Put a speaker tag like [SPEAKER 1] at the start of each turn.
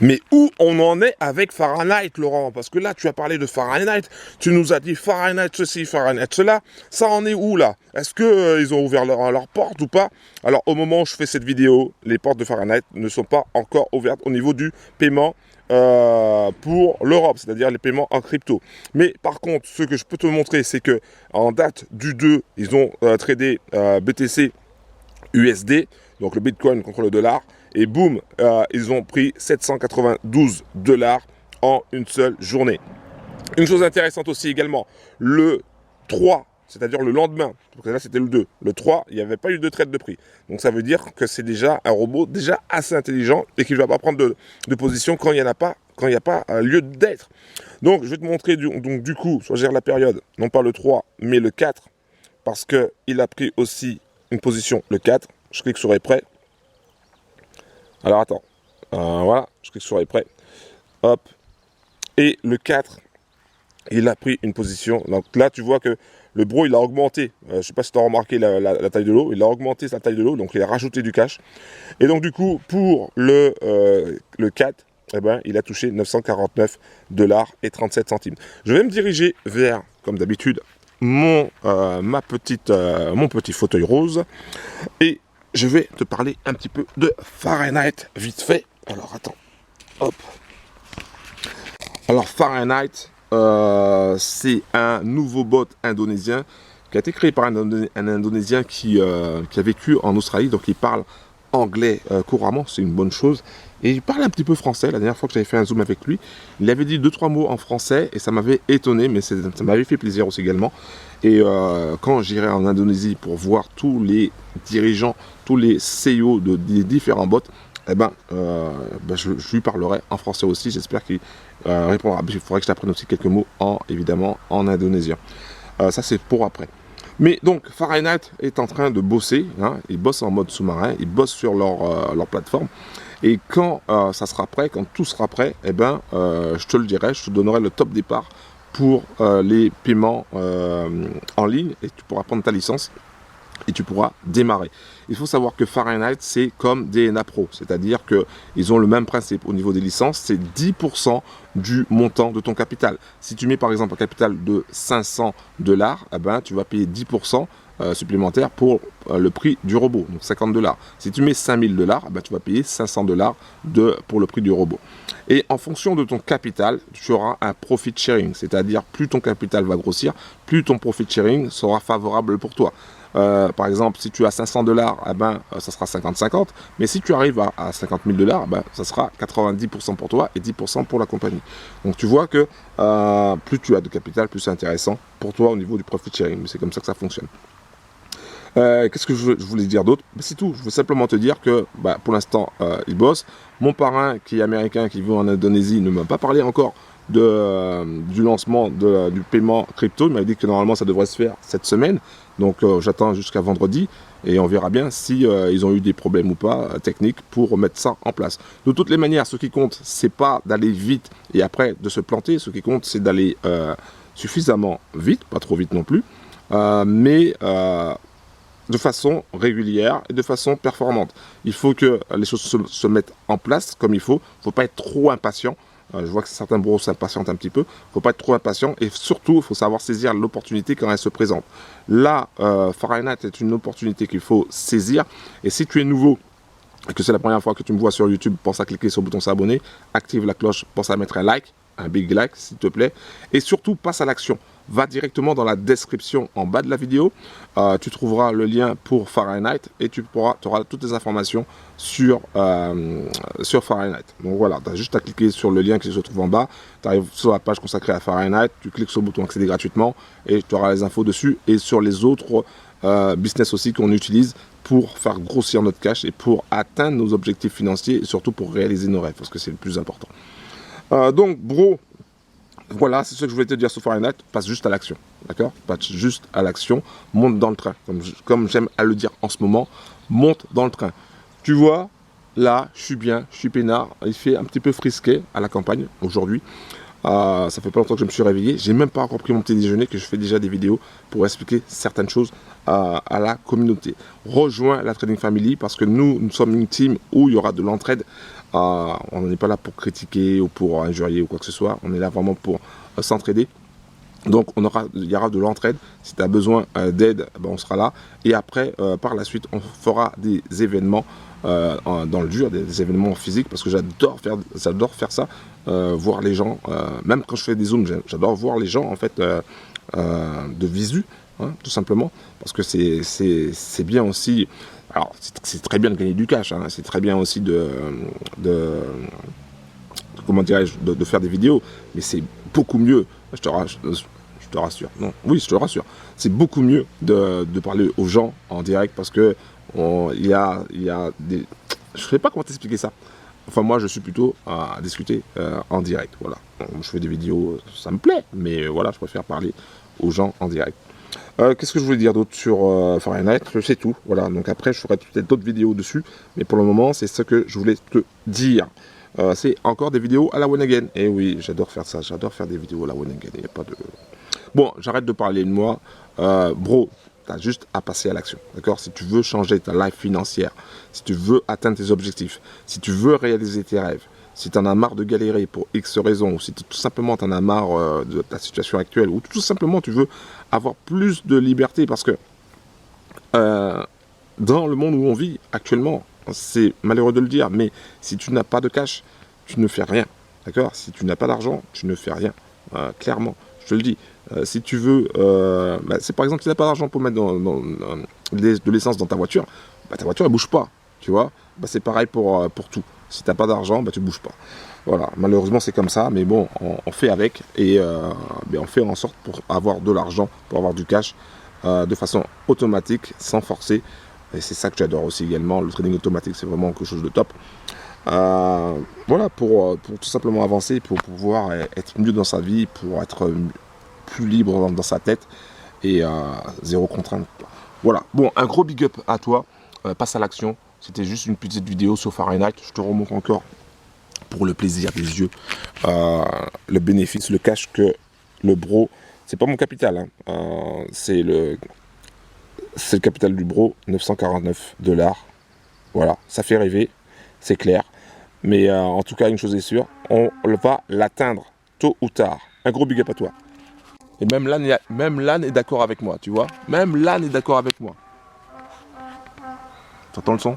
[SPEAKER 1] Mais où on en est avec Fahrenheit, Laurent? Parce que là, tu as parlé de Fahrenheit, tu nous as dit Fahrenheit ceci, Fahrenheit cela. Ça en est où là? Est-ce que ils ont ouvert leur porte ou pas? Alors, au moment où je fais cette vidéo, les portes de Fahrenheit ne sont pas encore ouvertes au niveau du paiement pour l'Europe, c'est-à-dire les paiements en crypto. Mais par contre, ce que je peux te montrer, c'est que en date du 2, ils ont tradé BTC USD, donc le Bitcoin contre le dollar, et boum, ils ont pris 792 $ en une seule journée. Une chose intéressante aussi également, le 3, c'est-à-dire le lendemain, donc là c'était le 2, le 3, il n'y avait pas eu de trade de prix. Donc ça veut dire que c'est déjà un robot déjà assez intelligent et qui ne va pas prendre de position quand il n'y en a pas, quand il n'y a pas un lieu d'être. Donc je vais te montrer du coup, soit je gère la période, non pas le 3, mais le 4, parce qu'il a pris aussi une position le 4, je clique sur prêt. Alors attends, voilà, je clique sur prêt, hop, et le 4, il a pris une position, donc là tu vois que le bro il a augmenté, je ne sais pas si tu as remarqué la taille de l'eau, il a augmenté sa taille de l'eau, donc il a rajouté du cash, et donc du coup pour le 4, eh ben, il a touché 949 $ et 37 centimes. Je vais me diriger vers, comme d'habitude, mon petit fauteuil rose, et je vais te parler un petit peu de Fahrenheit vite fait. Alors attends, hop. Alors Fahrenheit, c'est un nouveau bot indonésien qui a été créé par un Indonésien qui a vécu en Australie, donc il parle anglais couramment, c'est une bonne chose. Et il parle un petit peu français. La dernière fois que j'avais fait un zoom avec lui, il avait dit 2-3 mots en français et ça m'avait étonné, mais ça m'avait fait plaisir aussi également. Et quand j'irai en Indonésie pour voir tous les dirigeants, tous les CEO des différents bots, eh ben, je lui parlerai en français aussi. J'espère qu'il répondra. Il faudrait que je t'apprenne aussi quelques mots, évidemment, en indonésien. Ça, c'est pour après. Mais donc, Fahrenheit est en train de bosser. Hein, ils bossent en mode sous-marin. Ils bossent sur leur plateforme. Et quand ça sera prêt, quand tout sera prêt, eh ben, je te le dirai, je te donnerai le top départ pour les paiements en ligne et tu pourras prendre ta licence et tu pourras démarrer. Il faut savoir que Fahrenheit, c'est comme DNA Pro, c'est-à-dire qu'ils ont le même principe au niveau des licences, c'est 10% du montant de ton capital. Si tu mets par exemple un capital de 500 $, eh ben, tu vas payer 10% supplémentaire pour le prix du robot, donc 50 $. Si tu mets 5000 $, ben, tu vas payer 500 $ pour le prix du robot. Et en fonction de ton capital, tu auras un profit sharing, c'est-à-dire plus ton capital va grossir, plus ton profit sharing sera favorable pour toi. Par exemple, si tu as 500 $, eh ben, ça sera 50-50. Mais si tu arrives à 50 000 $, ben, ça sera 90% pour toi et 10% pour la compagnie. Donc tu vois que plus tu as de capital, plus c'est intéressant pour toi au niveau du profit sharing. C'est comme ça que ça fonctionne. Qu'est-ce que je voulais dire d'autre? C'est tout. Je veux simplement te dire que pour l'instant, il bosse. Mon parrain qui est américain, qui vit en Indonésie, ne m'a pas parlé encore du lancement du paiement crypto. Il m'a dit que normalement ça devrait se faire cette semaine. Donc j'attends jusqu'à vendredi et on verra bien si ils ont eu des problèmes ou pas techniques pour mettre ça en place. De toutes les manières, ce qui compte, c'est pas d'aller vite et après de se planter. Ce qui compte, c'est d'aller suffisamment vite, pas trop vite non plus, mais de façon régulière et de façon performante. Il faut que les choses se mettent en place comme il faut. Il ne faut pas être trop impatient. Je vois que certains bureaux s'impatientent un petit peu. Il ne faut pas être trop impatient et surtout, il faut savoir saisir l'opportunité quand elle se présente. Là, Fahrenheit est une opportunité qu'il faut saisir. Et si tu es nouveau et que c'est la première fois que tu me vois sur YouTube, pense à cliquer sur le bouton s'abonner, active la cloche, pense à mettre un like, un big like s'il te plaît. Et surtout, passe à l'action. Va directement dans la description en bas de la vidéo. Tu trouveras le lien pour Fahrenheit et tu auras toutes les informations sur Fahrenheit. Donc voilà, tu as juste à cliquer sur le lien qui se trouve en bas. Tu arrives sur la page consacrée à Fahrenheit, tu cliques sur le bouton accéder gratuitement et tu auras les infos dessus et sur les autres business aussi qu'on utilise pour faire grossir notre cash et pour atteindre nos objectifs financiers et surtout pour réaliser nos rêves parce que c'est le plus important. Donc, bro, voilà, c'est ce que je voulais te dire sur Fahrenheit. Passe juste à l'action, d'accord? Passe juste à l'action. Monte dans le train, comme j'aime à le dire en ce moment. Monte dans le train. Tu vois, là, je suis bien, je suis peinard. Il fait un petit peu frisqué à la campagne aujourd'hui. Ça fait pas longtemps que je me suis réveillé. J'ai même pas encore pris mon petit déjeuner, que je fais déjà des vidéos pour expliquer certaines choses à la communauté. Rejoins la Trading Family parce que nous sommes une team où il y aura de l'entraide On n'est pas là pour critiquer ou pour injurier ou quoi que ce soit. On est là vraiment pour s'entraider. Donc il y aura de l'entraide. Si tu as besoin d'aide, ben, on sera là. Et après, par la suite, on fera des événements dans le dur, des événements physiques, parce que j'adore faire ça, voir les gens. Même quand je fais des zooms, j'adore voir les gens en fait de visu, hein, tout simplement, parce que c'est bien aussi. Alors c'est très bien de gagner du cash, hein, c'est très bien aussi comment dirais-je, de faire des vidéos, mais c'est beaucoup mieux. Je te rassure. Non, oui, je te rassure. C'est beaucoup mieux de parler aux gens en direct parce que il y a des... Je ne sais pas comment t'expliquer ça. Enfin, moi, je suis plutôt à discuter en direct. Voilà. Je fais des vidéos, ça me plaît, mais voilà, je préfère parler aux gens en direct. Qu'est-ce que je voulais dire d'autre sur Fahrenheit? C'est tout. Voilà. Donc après, je ferai peut-être d'autres vidéos dessus, mais pour le moment, c'est ce que je voulais te dire. C'est encore des vidéos à la one again. Et oui, j'adore faire ça. J'adore faire des vidéos à la one again. Il n'y a pas de... Bon, j'arrête de parler de moi. Bro, tu as juste à passer à l'action. D'accord? Si tu veux changer ta life financière, si tu veux atteindre tes objectifs, si tu veux réaliser tes rêves, si tu en as marre de galérer pour X raisons, ou si tout simplement tu en as marre de ta situation actuelle, ou tout simplement tu veux avoir plus de liberté, parce que dans le monde où on vit actuellement, c'est malheureux de le dire, mais si tu n'as pas de cash, tu ne fais rien. D'accord? Si tu n'as pas d'argent, tu ne fais rien. Clairement, je te le dis. Si tu veux, c'est par exemple, si tu n'as pas d'argent pour mettre de l'essence dans ta voiture elle bouge pas. Tu vois? C'est pareil pour tout. Si tu n'as pas d'argent, tu ne bouges pas. Voilà, malheureusement c'est comme ça, mais bon, on fait avec et on fait en sorte pour avoir de l'argent, pour avoir du cash de façon automatique, sans forcer. Et c'est ça que j'adore aussi également. Le trading automatique, c'est vraiment quelque chose de top. Voilà, pour tout simplement avancer, pour pouvoir être mieux dans sa vie, pour être plus libre dans sa tête et zéro contrainte. Voilà, bon, un gros big up à toi. Passe à l'action. C'était juste une petite vidéo sur Fahrenheit. Je te remontre encore pour le plaisir des yeux le bénéfice, le cash que le bro. C'est pas mon capital, hein. C'est le capital du bro, 949 $. Voilà, ça fait rêver, c'est clair. Mais en tout cas, une chose est sûre, on va l'atteindre tôt ou tard. Un gros big up à toi. Et même l'âne est d'accord avec moi, tu vois. Même l'âne est d'accord avec moi. T'entends le son?